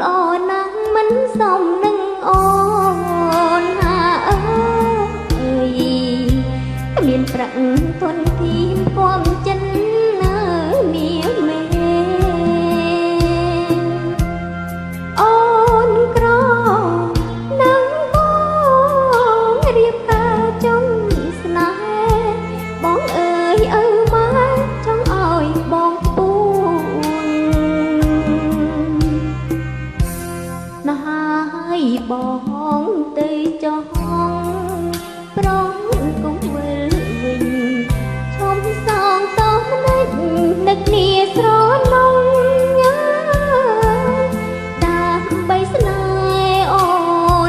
ល្អណាស់មិនសមនឹងអូនហាអើយគ្មានប្រាក់ធនធានគំចិននៅនាមេអូនក្រនឹងបងរៀបការចង់ស្នេហ៍បងអើយឪម៉ែចង់ឲ្យបងពួនណាហើយបងទៅចង់ប្រងកុំវិលវិញឈុំសងតោះនឹកគ្នាស្រណងដើម្បីស្នេហ៍អូ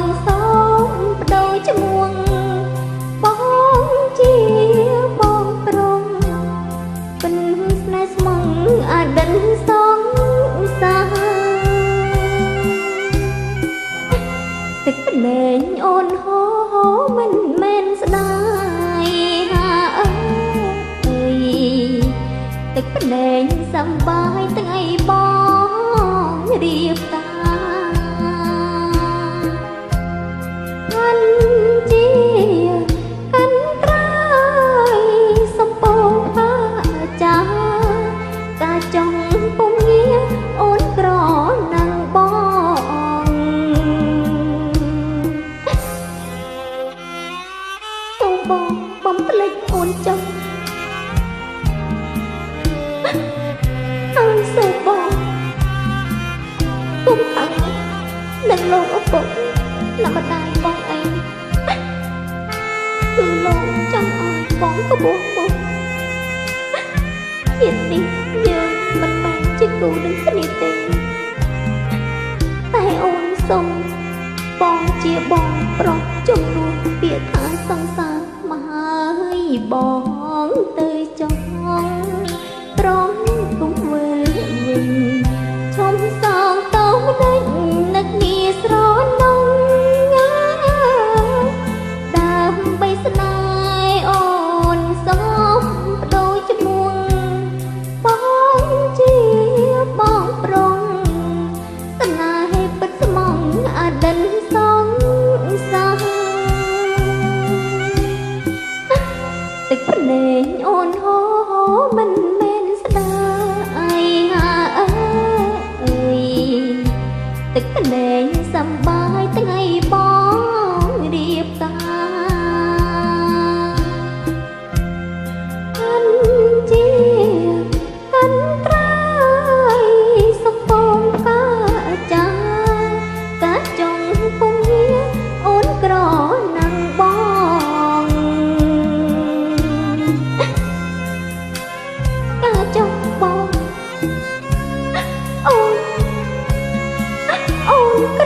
នសូមបដូរឈ្មោះបងជាបងប្រុងពិនស្នេហ៍ស្មងអដិនសងសាទឹកភ្នែកអូនហូរមិនមែនស្ដាយហាអើយទឹកភ្នែកសំបាយថ្ងៃបងរៀបការកាន់ជាកាន់ត្រើយសំពងផាចាការចង់ពុំងារអូនក្រណាំងបងសូមបងបំភ្លេចអូនចុះហើយសូមបងគុំខឹងនឹងលោកឪពុកនិងម្ដាយបងឯងគឺលោកចង់ឲ្យបងក្បួនមកជាតិនេះយើងមិនបានជាគូនឹងគ្នាទេតែអូនសុំបងជាបងប្រុសជំនួសពាក្យថាសង្សារមកហើយបងទៅចង់ប្រងគុំវិលវិញឈុំសងតោះនឹកគ្នាស្រណងដើម្បីស្នេហ៍អូនសូមបដូរឈ្មោះបងជាបងប្រុងស្នេហ៍ពិតស្មងអដិនសងសាទឹកភ្នែកអូនហូរមិនមែនស្ដាយហាអើយទឹកភ្នែកសំបាយថ្ងៃបងរៀបការកាន់ជាកាន់ត្រើយសំពងផ្កាចាការចង់ពុំងារអូនក្រណាំងបងការចង់បងអូនក្រ